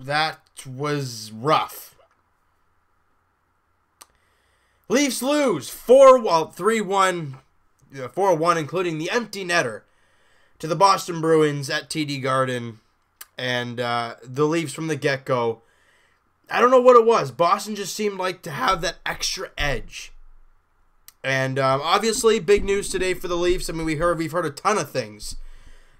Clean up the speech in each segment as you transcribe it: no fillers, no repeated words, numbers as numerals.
that was rough. Leafs lose 3-1, 4-1, including the empty netter to the Boston Bruins at TD Garden. And the Leafs from the get-go, I don't know what it was. Boston just seemed like to have that extra edge. And obviously, big news today for the Leafs. I mean, we've heard a ton of things.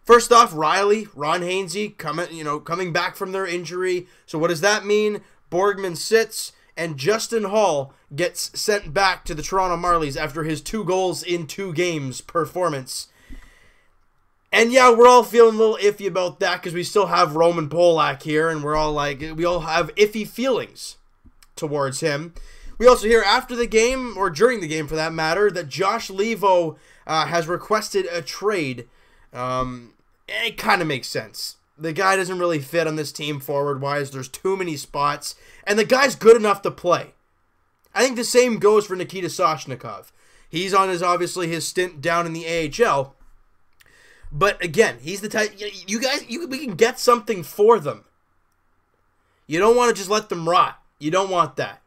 First off, Ron Hainsey coming back from their injury. So what does that mean? Borgman sits, and Justin Hall gets sent back to the Toronto Marlies after his 2 goals in 2 games performance. And yeah, we're all feeling a little iffy about that because we still have Roman Polak here, and we all have iffy feelings towards him. We also hear after the game, or during the game for that matter, that Josh Leivo has requested a trade. It kind of makes sense. The guy doesn't really fit on this team forward-wise. There's too many spots, and the guy's good enough to play. I think the same goes for Nikita Soshnikov. He's on his stint down in the AHL. But again, he's the type, we can get something for them. You don't want to just let them rot. You don't want that.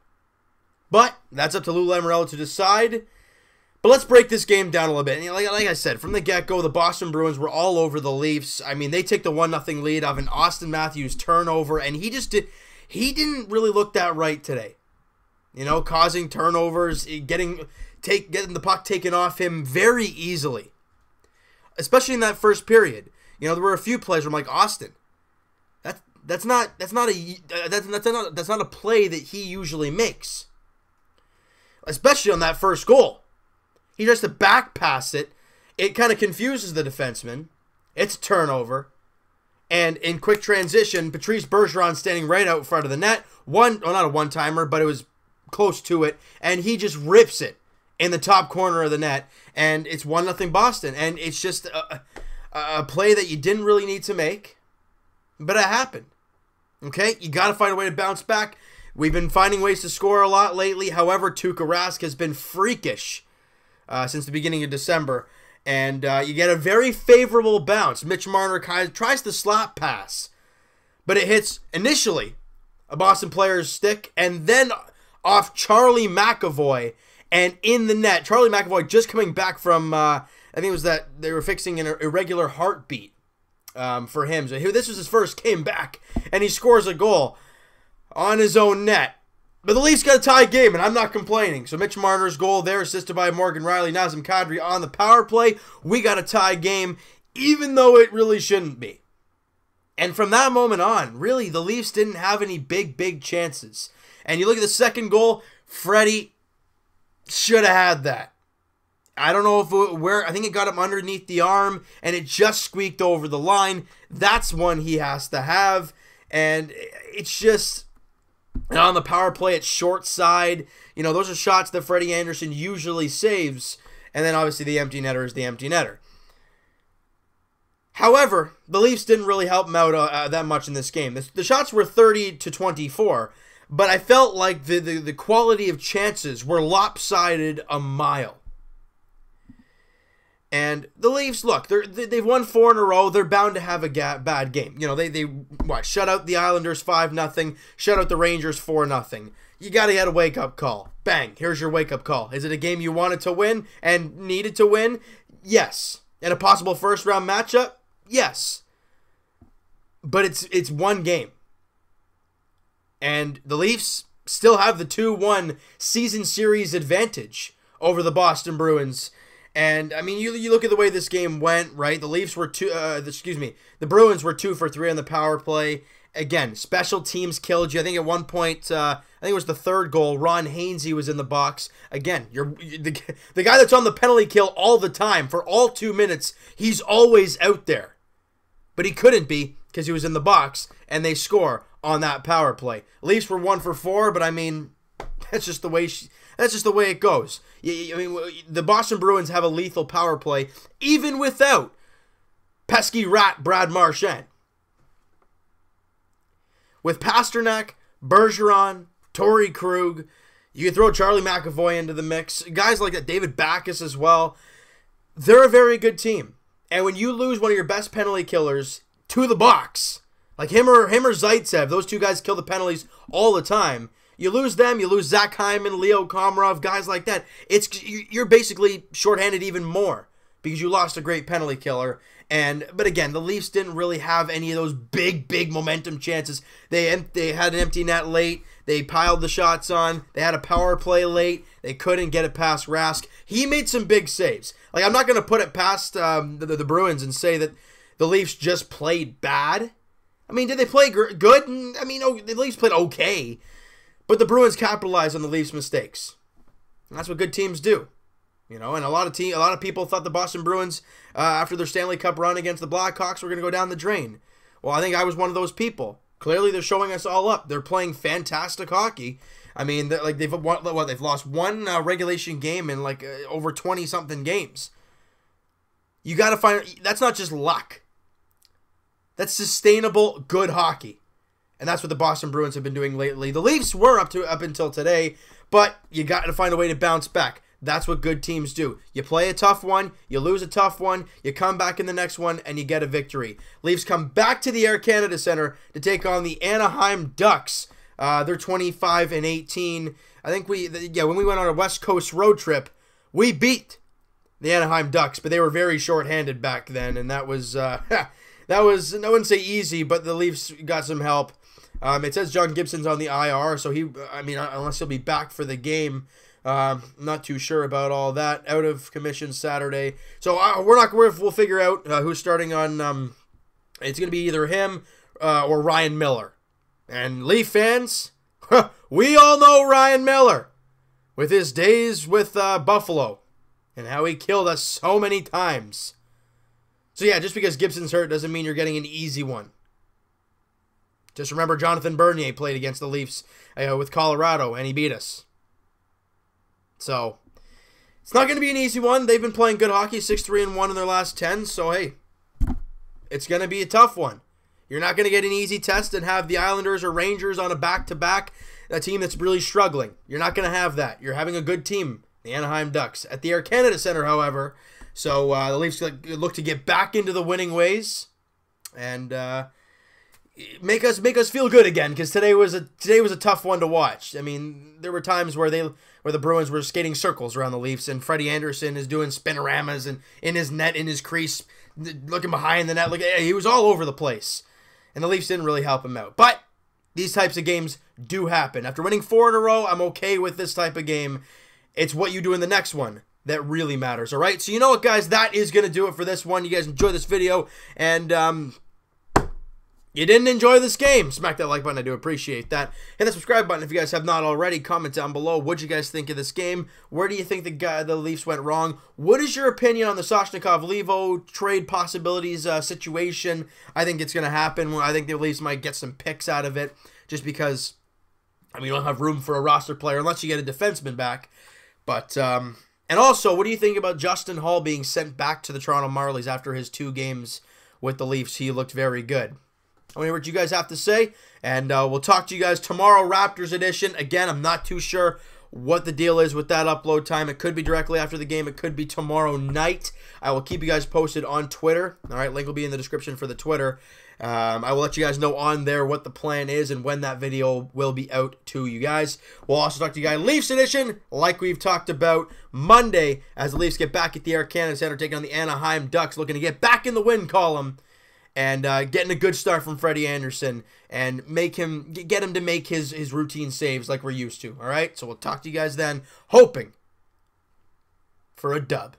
But that's up to Lou Lamoriello to decide. But let's break this game down a little bit. And like I said, from the get-go, the Boston Bruins were all over the Leafs. I mean, they take the 1-0 lead off an Austin Matthews turnover, and he didn't really look that right today. Causing turnovers, getting the puck taken off him very easily. Especially in that first period. There were a few plays where I'm like, Austin, that's not a play that he usually makes. Especially on that first goal. He tries to back pass it. It kind of confuses the defenseman. It's a turnover. And in quick transition, Patrice Bergeron standing right out in front of the net. Not a one-timer, but it was close to it. And he just rips it in the top corner of the net. And it's 1-0 Boston. And it's just a play that you didn't really need to make. But it happened. Okay? You got to find a way to bounce back. We've been finding ways to score a lot lately. However, Tuukka Rask has been freakish since the beginning of December. And you get a very favorable bounce. Mitch Marner tries to slap pass. But it hits initially a Boston player's stick. And then off Charlie McAvoy. And in the net. Charlie McAvoy just coming back from, I think it was that they were fixing an irregular heartbeat for him. So this was his first game back. And he scores a goal on his own net. But the Leafs got a tie game, and I'm not complaining. So Mitch Marner's goal there, assisted by Morgan Rielly, Nazem Kadri on the power play. We got a tie game, even though it really shouldn't be. And from that moment on, really, the Leafs didn't have any big chances. And you look at the second goal, Freddie should have had that. I don't know I think it got him underneath the arm, and it just squeaked over the line. That's one he has to have. And it's just... And on the power play, it's short side. Those are shots that Freddie Anderson usually saves. And then obviously the empty netter is the empty netter. However, the Leafs didn't really help him out that much in this game. The shots were 30-24. But I felt like the quality of chances were lopsided a mile. And the Leafs, look, they've won 4 in a row. They're bound to have a bad game. They shut out the Islanders 5-0, shut out the Rangers 4-0. You got to get a wake-up call. Bang, here's your wake-up call. Is it a game you wanted to win and needed to win? Yes. And a possible first-round matchup? Yes. But it's one game. And the Leafs still have the 2-1 season series advantage over the Boston Bruins. And I mean, you look at the way this game went, right? The Leafs were the Bruins were 2 for 3 on the power play. Again, special teams killed you. I think at one point, I think it was the third goal, Ron Hainsey was in the box. Again, the guy that's on the penalty kill all the time for all 2 minutes. He's always out there, but he couldn't be because he was in the box, and they score on that power play. Leafs were 1 for 4, but I mean, that's just the way it goes. I mean, the Boston Bruins have a lethal power play, even without pesky rat Brad Marchand. With Pasternak, Bergeron, Torrey Krug, you can throw Charlie McAvoy into the mix. Guys like that, David Backes as well. They're a very good team. And when you lose one of your best penalty killers to the box, Like him or Zaitsev, those two guys kill the penalties all the time. You lose them, you lose Zach Hyman, Leo Komarov, guys like that. You're basically shorthanded even more because you lost a great penalty killer. But again, the Leafs didn't really have any of those big momentum chances. They had an empty net late. They piled the shots on. They had a power play late. They couldn't get it past Rask. He made some big saves. Like, I'm not going to put it past the Bruins and say that the Leafs just played bad. I mean, did they play good? I mean, the Leafs played okay. But the Bruins capitalized on the Leafs' mistakes. And that's what good teams do. You know, and a lot of people thought the Boston Bruins, after their Stanley Cup run against the Blackhawks, were going to go down the drain. Well, I think I was one of those people. Clearly, they're showing us all up. They're playing fantastic hockey. I mean, they've lost one regulation game in over 20-something games. You got to find that's not just luck. That's sustainable, good hockey. And that's what the Boston Bruins have been doing lately. The Leafs were up until today, but you got to find a way to bounce back. That's what good teams do. You play a tough one, you lose a tough one, you come back in the next one, and you get a victory. Leafs come back to the Air Canada Centre to take on the Anaheim Ducks. They're 25-18. I think when we went on a West Coast road trip, we beat the Anaheim Ducks, but they were very short-handed back then, and that was I wouldn't say easy, but the Leafs got some help. It says John Gibson's on the IR, so unless he'll be back for the game. Not too sure about all that. Out of commission Saturday. So we'll figure out who's starting on. It's going to be either him or Ryan Miller. And Leaf fans, we all know Ryan Miller with his days with Buffalo and how he killed us so many times. So yeah, just because Gibson's hurt doesn't mean you're getting an easy one. Just remember Jonathan Bernier played against the Leafs with Colorado and he beat us. So, it's not going to be an easy one. They've been playing good hockey, 6-3-1 in their last 10. So, hey, it's going to be a tough one. You're not going to get an easy test and have the Islanders or Rangers on a back-to-back, a team that's really struggling. You're not going to have that. You're having a good team, the Anaheim Ducks. At the Air Canada Centre, however, so the Leafs look to get back into the winning ways and make us feel good again, because today was a tough one to watch. I mean, there were times where the Bruins were skating circles around the Leafs, and Freddie Anderson is doing spinoramas and in his net, in his crease, looking behind the net. He was all over the place, and the Leafs didn't really help him out. But these types of games do happen. After winning 4 in a row, I'm okay with this type of game. It's what you do in the next one that really matters, all right? So you know what, guys? That is going to do it for this one. You guys enjoyed this video, and you didn't enjoy this game, smack that like button. I do appreciate that. Hit the subscribe button if you guys have not already. Comment down below. What you guys think of this game? Where do you think the Leafs went wrong? What is your opinion on the Soshnikov-Levo trade possibilities situation? I think it's going to happen. I think the Leafs might get some picks out of it just because, you don't have room for a roster player unless you get a defenseman back. But, and also, what do you think about Justin Hall being sent back to the Toronto Marlies after his 2 games with the Leafs? He looked very good. I want to hear what you guys have to say, and we'll talk to you guys tomorrow, Raptors edition. Again, I'm not too sure what the deal is with that upload time. It could be directly after the game. It could be tomorrow night. I will keep you guys posted on Twitter. All right, link will be in the description for the Twitter. I will let you guys know on there what the plan is and when that video will be out to you guys. We'll also talk to you guys Leafs edition, like we've talked about, Monday, as the Leafs get back at the Air Canada Centre, taking on the Anaheim Ducks, looking to get back in the win column. And getting a good start from Freddie Anderson and get him to make his routine saves like we're used to. All right, so we'll talk to you guys then, hoping for a dub.